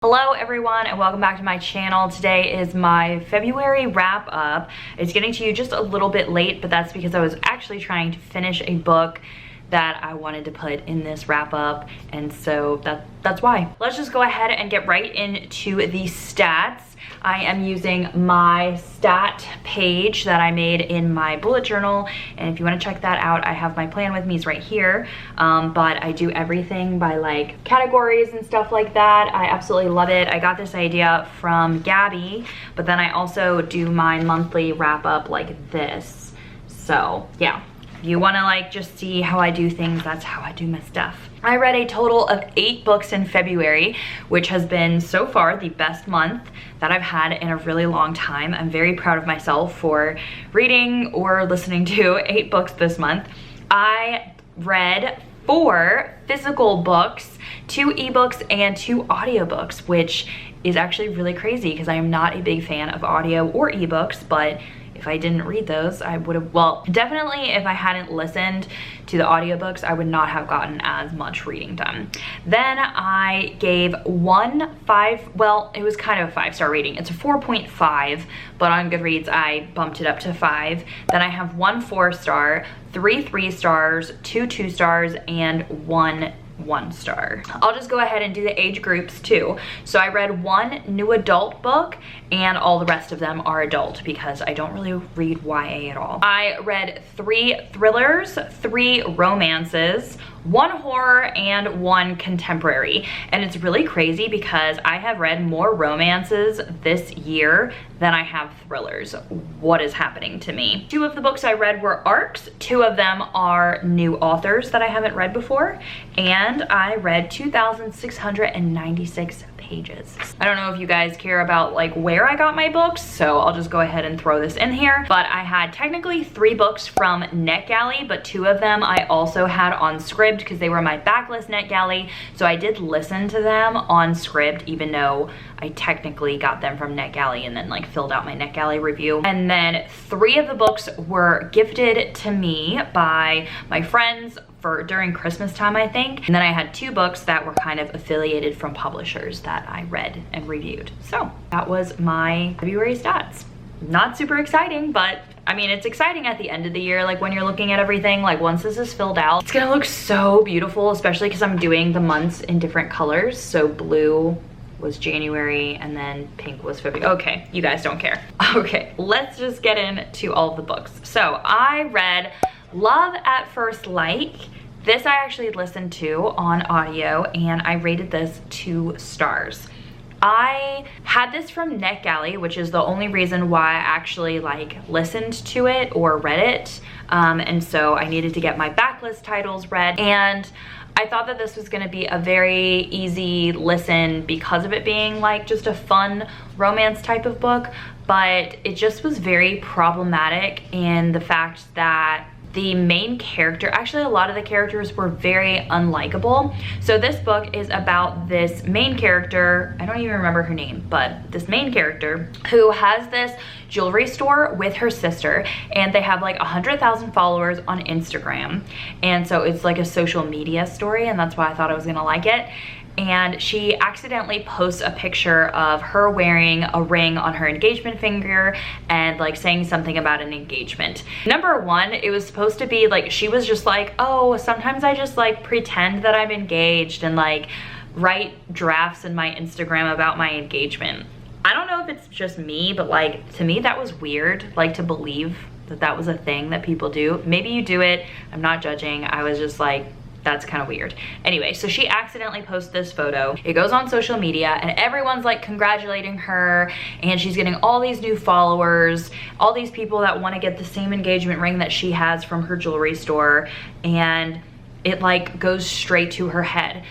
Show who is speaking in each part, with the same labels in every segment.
Speaker 1: Hello everyone and welcome back to my channel. Today is my February wrap up. It's getting to you just a little bit late, but that's because I was actually trying to finish a book that I wanted to put in this wrap up, and so that's why. Let's just go ahead and get right into the stats. I am using my stat page that I made in my bullet journal, and if you want to check that out, I have my plan with me's right here. But I do everything by like categories and stuff like that. I absolutely love it. I got this idea from Gabby, but then I also do my monthly wrap up like this. So yeah, if you want to like just see how I do things, that's how I do my stuff. I read a total of 8 books in February, which has been so far the best month that I've had in a really long time. I'm very proud of myself for reading or listening to 8 books this month. I read 4 physical books, 2 ebooks, and 2 audiobooks, which is actually really crazy because I am not a big fan of audio or ebooks, but if I didn't read those, I would have, well, definitely if I hadn't listened to the audiobooks, I would not have gotten as much reading done. Then I gave it was kind of a 5-star rating. It's a 4.5, but on Goodreads, I bumped it up to 5. Then I have 1 4-star, 3 3-stars, 2 2-stars, and 1 1-star. I'll just go ahead and do the age groups too. So I read 1 new adult book, and all the rest of them are adult because I don't really read YA at all. I read 3 thrillers, 3 romances, 1 horror, and 1 contemporary. And it's really crazy because I have read more romances this year than I have thrillers. What is happening to me? 2 of the books I read were arcs. 2 of them are new authors that I haven't read before. And I read 2,696 pages. I don't know if you guys care about like where I got my books, so I'll just go ahead and throw this in here. But I had technically 3 books from NetGalley, but 2 of them I also had on scribd because they were my backlist NetGalley. So I did listen to them on scribd, even though I technically got them from NetGalley and then like filled out my NetGalley review. And then 3 of the books were gifted to me by my friends during Christmas time, I think. And then I had 2 books that were kind of affiliated from publishers that I read and reviewed. So that was my February stats. Not super exciting, but I mean, it's exciting at the end of the year, like when you're looking at everything, like once this is filled out, it's gonna look so beautiful, especially because I'm doing the months in different colors. So blue was January and then pink was February. Okay, you guys don't care. Okay, let's just get into all of the books. So I read Love at First Like. This I actually listened to on audio and I rated this 2 stars. I had this from NetGalley, which is the only reason why I actually like listened to it or read it. And so I needed to get my backlist titles read, and I thought that this was gonna be a very easy listen because of it being like just a fun romance type of book, but it just was very problematic in the fact that the main character, actually a lot of the characters were very unlikable. So this book is about this main character, I don't even remember her name, but this main character who has this jewelry store with her sister, and they have like 100,000 followers on Instagram. And so it's like a social media story, and that's why I thought I was gonna like it. And she accidentally posts a picture of her wearing a ring on her engagement finger and like saying something about an engagement. Number 1, it was supposed to be like, she was just like, oh, sometimes I just like pretend that I'm engaged and like write drafts in my Instagram about my engagement. I don't know if it's just me, but like to me that was weird, like to believe that that was a thing that people do. Maybe you do it, I'm not judging. I was just like, that's kind of weird. Anyway, so she accidentally posts this photo. It goes on social media and everyone's like congratulating her, and she's getting all these new followers, all these people that want to get the same engagement ring that she has from her jewelry store, and it like goes straight to her head.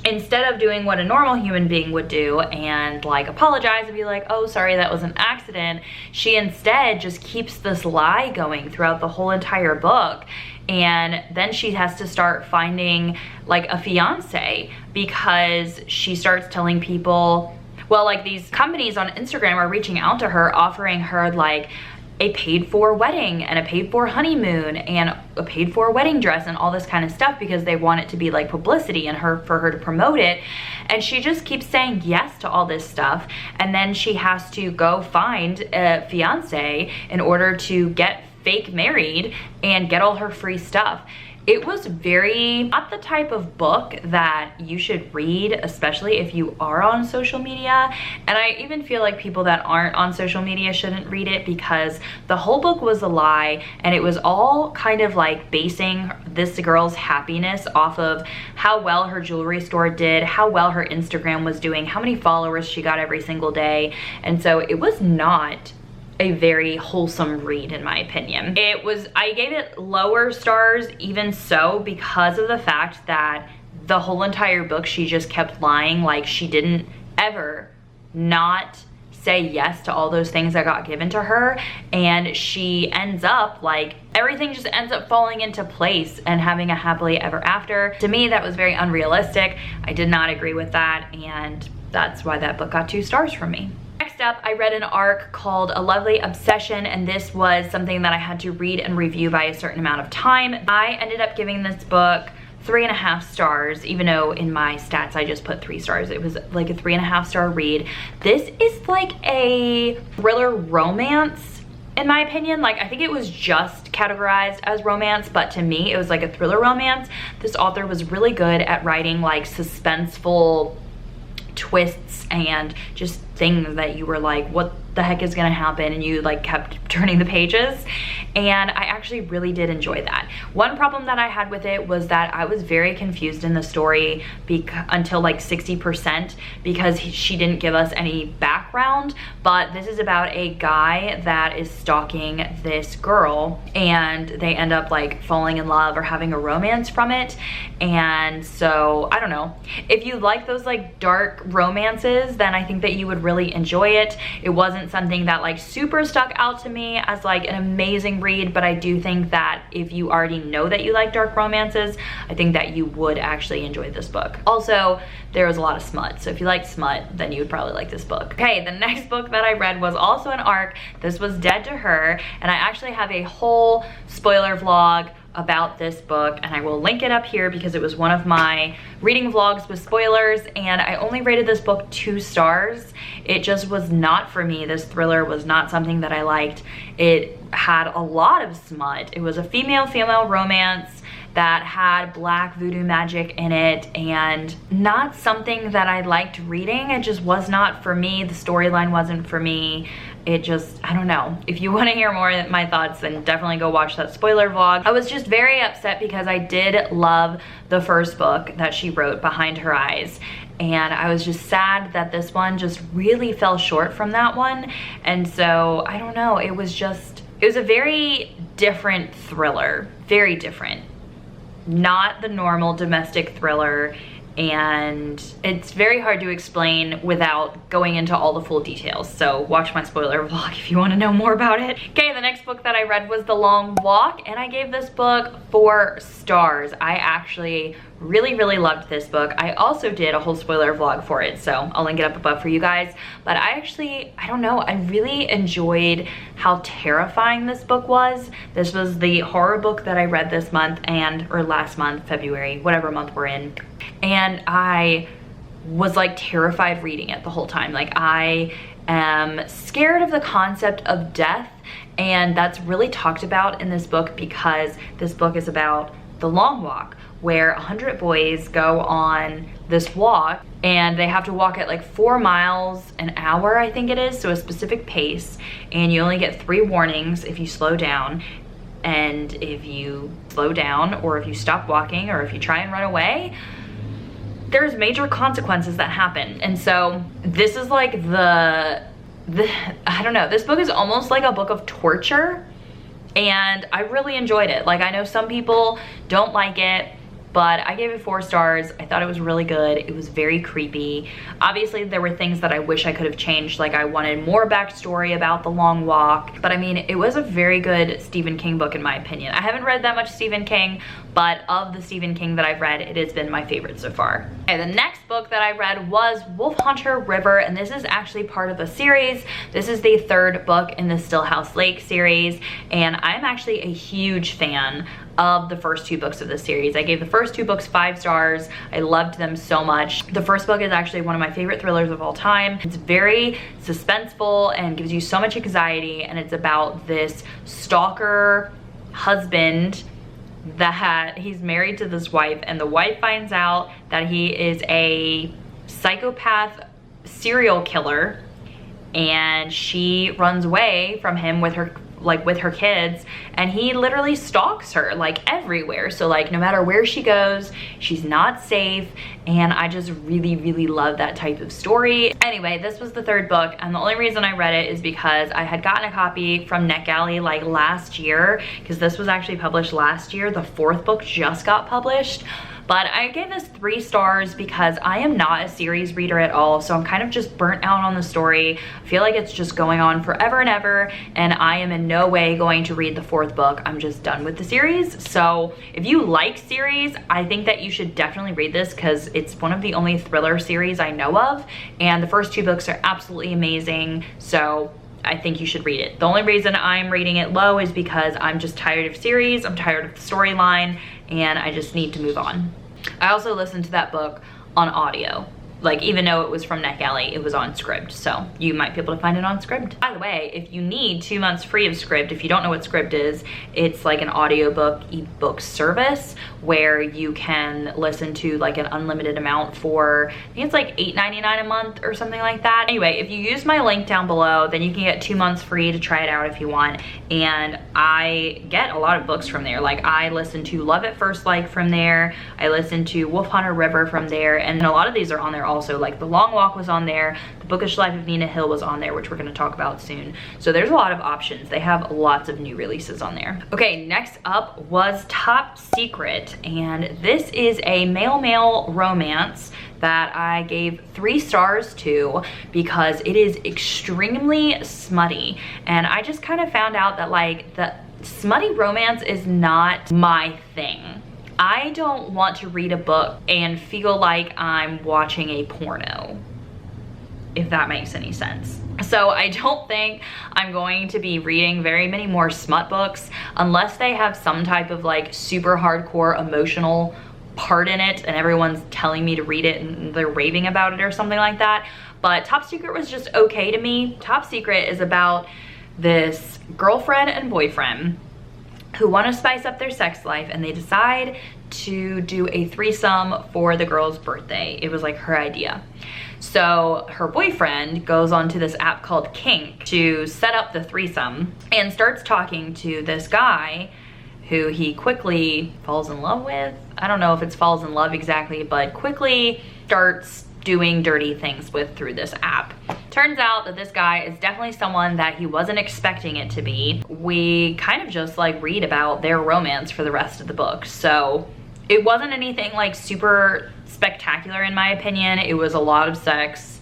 Speaker 1: Instead of doing what a normal human being would do and like apologize and be like, oh, sorry, that was an accident, she instead just keeps this lie going throughout the whole entire book. And then she has to start finding like a fiance because she starts telling people, well, like these companies on Instagram are reaching out to her, offering her like a paid for wedding and a paid for honeymoon and a paid for wedding dress and all this kind of stuff because they want it to be like publicity and for her to promote it. And she just keeps saying yes to all this stuff, and then she has to go find a fiance in order to get fake married and get all her free stuff. It was very not the type of book that you should read, especially if you are on social media. And I even feel like people that aren't on social media shouldn't read it, because the whole book was a lie, and it was all kind of like basing this girl's happiness off of how well her jewelry store did, how well her Instagram was doing, how many followers she got every single day. And so it was not a very wholesome read, in my opinion. I gave it lower stars even so, because of the fact that the whole entire book she just kept lying. Like, she didn't ever not say yes to all those things that got given to her, and she ends up like everything just ends up falling into place and having a happily ever after. To me, that was very unrealistic. I did not agree with that, and that's why that book got 2 stars from me. Next up, I read an arc called A Lovely Obsession, and this was something that I had to read and review by a certain amount of time. I ended up giving this book 3.5 stars, even though in my stats I just put 3 stars. It was like a 3.5 star read. This is like a thriller romance, in my opinion. Like, I think it was just categorized as romance, but to me it was like a thriller romance. This author was really good at writing like suspenseful twists and just things that you were like, what the heck is gonna happen, and you like kept turning the pages. And I actually really did enjoy that. One problem that I had with it was that I was very confused in the story until like 60%, because she didn't give us any background. But this is about a guy that is stalking this girl, and they end up like falling in love or having a romance from it. And so I don't know, if you like those like dark romances, then I think that you would really enjoy it. It wasn't something that like super stuck out to me as like an amazing read, but I do think that if you already know that you like dark romances, I think that you would actually enjoy this book. Also, there was a lot of smut, so if you like smut, then you would probably like this book. Okay, the next book that I read was also an arc. This was Dead to Her, and I actually have a whole spoiler vlog about this book, and I will link it up here because it was one of my reading vlogs with spoilers, and I only rated this book 2 stars. It just was not for me. This thriller was not something that I liked. It had a lot of smut. It was a female-female romance that had black voodoo magic in it, and not something that I liked reading. It just was not for me. The storyline wasn't for me. It just, I don't know. If you want to hear more of my thoughts, then definitely go watch that spoiler vlog. I was just very upset because I did love the first book that she wrote, Behind Her Eyes, and I was just sad that this one just really fell short from that one. And so I don't know, it was a very different thriller, very different. Not the normal domestic thriller, and it's very hard to explain without going into all the full details. So watch my spoiler vlog if you want to know more about it. Okay, the next book that I read was The Long Walk, and I gave this book 4 stars. I actually really loved this book. I also did a whole spoiler vlog for it, so I'll link it up above for you guys. But I don't know, I really enjoyed how terrifying this book was. This was the horror book that I read this month, or last month, February, whatever month we're in. And I was like terrified reading it the whole time. Like, I am scared of the concept of death, and that's really talked about in this book because this book is about the long walk, where 100 boys go on this walk, and they have to walk at like 4 miles an hour, I think it is, so a specific pace, and you only get 3 warnings if you slow down. And if you slow down, or if you stop walking, or if you try and run away, there's major consequences that happen. And so this is like I don't know, this book is almost like a book of torture, and I really enjoyed it. Like, I know some people don't like it, but I gave it 4 stars. I thought it was really good. It was very creepy. Obviously, there were things that I wish I could have changed, like I wanted more backstory about the long walk, but I mean, it was a very good Stephen King book in my opinion. I haven't read that much Stephen King, but of the Stephen King that I've read, it has been my favorite so far. Okay, the next book that I read was Wolf Hunter River, and this is actually part of a series. This is the 3rd book in the Stillhouse Lake series, and I'm actually a huge fan of the first 2 books of the series. I gave the first 2 books 5 stars. I loved them so much. The first book is actually one of my favorite thrillers of all time. It's very suspenseful and gives you so much anxiety, and it's about this stalker husband that he's married to this wife, and the wife finds out that he is a psychopath serial killer, and she runs away from him with her kids, and he literally stalks her like everywhere. So like no matter where she goes, she's not safe, and I just really love that type of story. Anyway, this was the 3rd book, and the only reason I read it is because I had gotten a copy from NetGalley like last year, because this was actually published last year. The 4th book just got published. But I gave this 3 stars because I am not a series reader at all, so I'm kind of just burnt out on the story. I feel like it's just going on forever and ever, and I am in no way going to read the 4th book. I'm just done with the series. So if you like series, I think that you should definitely read this, because it's one of the only thriller series I know of, and the first 2 books are absolutely amazing. So I think you should read it. The only reason I'm rating it low is because I'm just tired of series, I'm tired of the storyline, and I just need to move on. I also listened to that book on audio. Like, even though it was from NetGalley, it was on Scribd, so you might be able to find it on Scribd. By the way, if you need 2 months free of Scribd, if you don't know what Scribd is, it's like an audiobook ebook service where you can listen to like an unlimited amount for, I think it's like $8.99 a month or something like that. Anyway, if you use my link down below, then you can get 2 months free to try it out if you want. And I get a lot of books from there. Like, I listen to Love at First Like from there. I listen to Wolf Hunter River from there, and a lot of these are on there also. Like The Long Walk was on there, The Bookish Life of Nina Hill was on there, which we're going to talk about soon. So there's a lot of options. They have lots of new releases on there. Okay, next up was Top Secret, and this is a male-male romance that I gave 3 stars to because it is extremely smutty, and I just kind of found out that like the smutty romance is not my thing. I don't want to read a book and feel like I'm watching a porno, if that makes any sense. So I don't think I'm going to be reading very many more smut books unless they have some type of like super hardcore emotional part in it and everyone's telling me to read it and they're raving about it or something like that. But Top Secret was just okay to me. Top Secret is about this girlfriend and boyfriend who want to spice up their sex life, and they decide to do a threesome for the girl's birthday. It was like her idea. So her boyfriend goes onto this app called Kink to set up the threesome and starts talking to this guy who he quickly falls in love with. I don't know if it's falls in love exactly, but quickly starts doing dirty things with through this app. Turns out that this guy is definitely someone that he wasn't expecting it to be. We kind of just like read about their romance for the rest of the book. So it wasn't anything like super spectacular in my opinion. It was a lot of sex,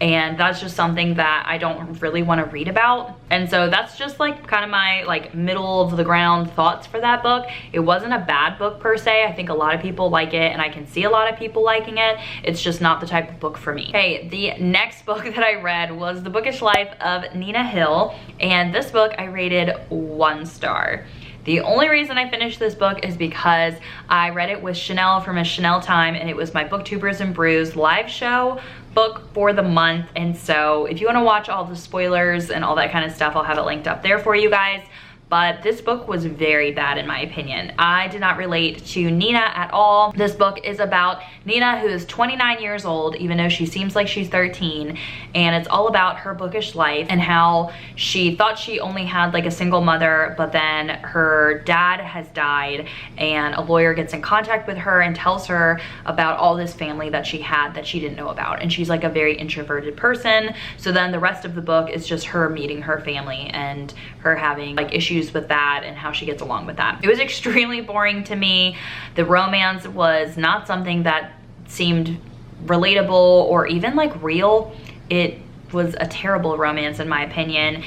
Speaker 1: and that's just something that I don't really want to read about. And so that's just like kind of my like middle of the ground thoughts for that book. It wasn't a bad book per se. I think a lot of people like it, and I can see a lot of people liking it. It's just not the type of book for me. Okay, the next book that I read was The Bookish Life of Nina Hill, and this book I rated 1 star. The only reason I finished this book is because I read it with Chanel from A Chanel Time, and it was my Booktubers and Brews live show book for the month. And so if you want to watch all the spoilers and all that kind of stuff, I'll have it linked up there for you guys. But this book was very bad in my opinion. I did not relate to Nina at all. This book is about Nina, who is 29 years old, even though she seems like she's 13. And it's all about her bookish life and how she thought she only had like a single mother, but then her dad has died, and a lawyer gets in contact with her and tells her about all this family that she had that she didn't know about. And she's like a very introverted person. So then the rest of the book is just her meeting her family and her having like issues issues with that and how she gets along with that. It was extremely boring to me. The romance was not something that seemed relatable or even like real. It was a terrible romance in my opinion.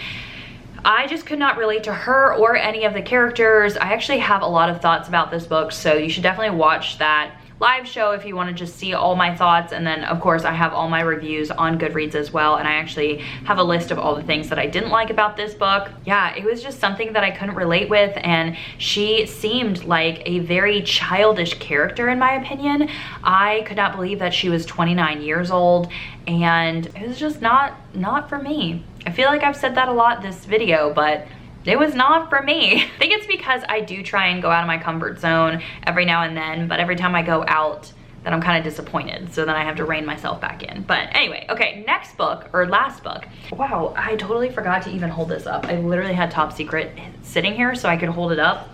Speaker 1: I just could not relate to her or any of the characters. I actually have a lot of thoughts about this book, so you should definitely watch that live show if you want to just see all my thoughts. And then of course I have all my reviews on Goodreads as well, and I actually have a list of all the things that I didn't like about this book. Yeah, it was just something that I couldn't relate with, and she seemed like a very childish character in my opinion. I could not believe that she was 29 years old, and it was just not for me. I feel like I've said that a lot this video, but it was not for me. I think it's because I do try and go out of my comfort zone every now and then, but every time I go out, then I'm kind of disappointed. So then I have to rein myself back in. But anyway, okay, next book, or last book. Wow, I totally forgot to even hold this up. I literally had Top Secret sitting here so I could hold it up.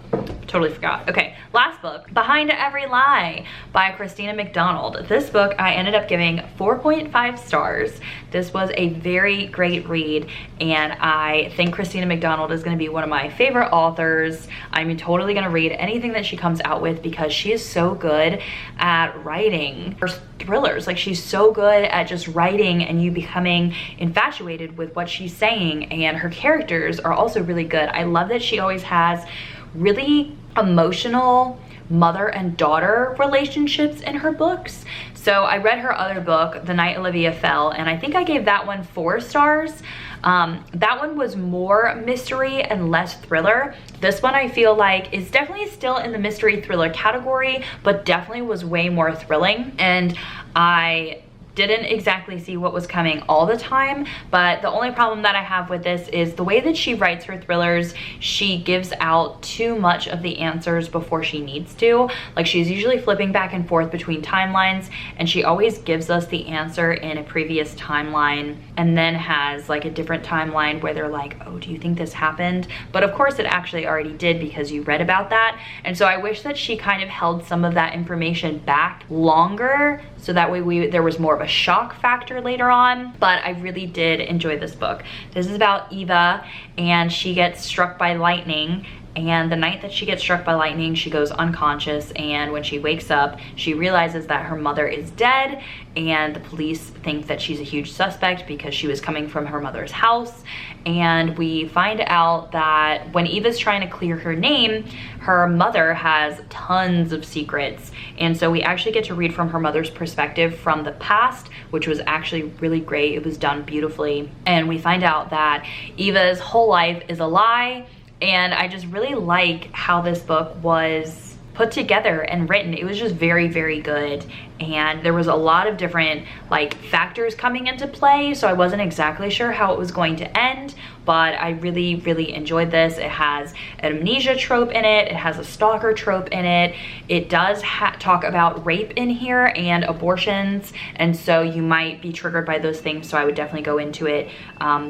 Speaker 1: Totally forgot. Okay, last book, Behind Every Lie by Christina McDonald. This book I ended up giving 4.5 stars. This was a very great read, and I think Christina McDonald is going to be one of my favorite authors. I'm totally going to read anything that she comes out with because she is so good at writing her thrillers. Like, she's so good at just writing and you becoming infatuated with what she's saying, and her characters are also really good. I love that she always has really emotional mother and daughter relationships in her books. So I read her other book, The Night Olivia Fell, and I think I gave that one 4 stars. That one was more mystery and less thriller. This one I feel like is definitely still in the mystery thriller category, but definitely was way more thrilling. And I didn't exactly see what was coming all the time, but the only problem that I have with this is the way that she writes her thrillers. She gives out too much of the answers before she needs to. Like, she's usually flipping back and forth between timelines, and she always gives us the answer in a previous timeline and then has like a different timeline where they're like, oh, do you think this happened? But of course it actually already did because you read about that. And so I wish that she kind of held some of that information back longer, so that way there was more of a shock factor later on. But I really did enjoy this book. This is about Eva, and she gets struck by lightning, and the night that she gets struck by lightning, she goes unconscious, and when she wakes up, she realizes that her mother is dead, and the police think that she's a huge suspect because she was coming from her mother's house. And we find out that when Eva's trying to clear her name, her mother has tons of secrets. And so we actually get to read from her mother's perspective from the past, which was actually really great. It was done beautifully. And we find out that Eva's whole life is a lie. And I just really like how this book was put together and written. It was just very, very good. And there was a lot of different like factors coming into play, so I wasn't exactly sure how it was going to end, but I really, really enjoyed this. It has an amnesia trope in it. It has a stalker trope in it. It does talk about rape in here and abortions, and so you might be triggered by those things, so I would definitely go into it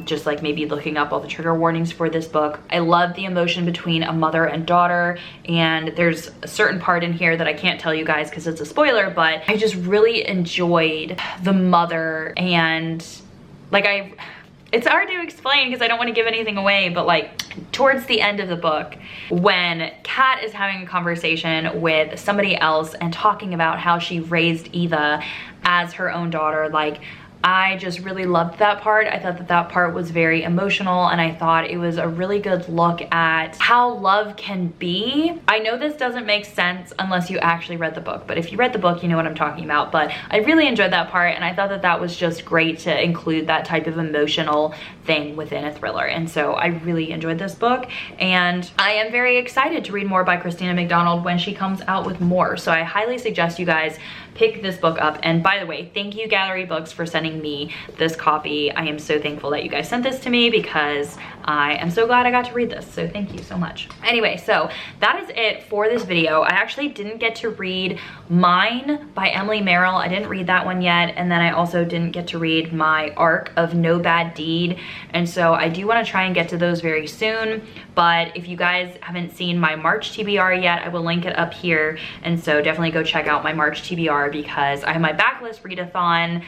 Speaker 1: just like maybe looking up all the trigger warnings for this book. I love the emotion between a mother and daughter, and there's a certain part in here that I can't tell you guys because it's a spoiler, but I just really enjoyed the mother. And like, it's hard to explain because I don't want to give anything away, but like towards the end of the book, when Kat is having a conversation with somebody else and talking about how she raised Eva as her own daughter, like, I just really loved that part. I thought that that part was very emotional, and I thought it was a really good look at how love can be. I know this doesn't make sense unless you actually read the book, but if you read the book, you know what I'm talking about. But I really enjoyed that part, and I thought that that was just great to include that type of emotional thing within a thriller. And so I really enjoyed this book, and I am very excited to read more by Christina McDonald when she comes out with more. So I highly suggest you guys pick this book up. And by the way, thank you Gallery Books for sending me this copy. I am so thankful that you guys sent this to me because I am so glad I got to read this. So thank you so much. Anyway, so that is it for this video. I actually didn't get to read Mine by Emily Merrill. I didn't read that one yet. And then I also didn't get to read my arc of No Bad Deed. And so I do want to try and get to those very soon. But if you guys haven't seen my March TBR yet, I will link it up here. And so definitely go check out my March TBR because I have my backlist readathon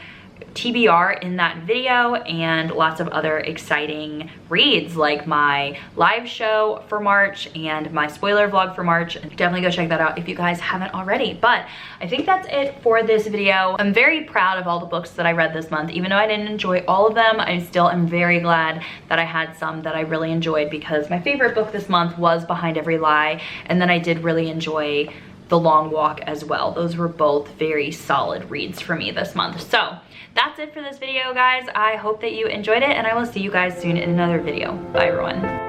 Speaker 1: TBR in that video and lots of other exciting reads like my live show for March and my spoiler vlog for March. Definitely go check that out if you guys haven't already. But I think that's it for this video. I'm very proud of all the books that I read this month. Even though I didn't enjoy all of them, I still am very glad that I had some that I really enjoyed, because my favorite book this month was Behind Every Lie, and then I did really enjoy The Long Walk as well. Those were both very solid reads for me this month. So that's it for this video, guys. I hope that you enjoyed it, and I will see you guys soon in another video. Bye, everyone.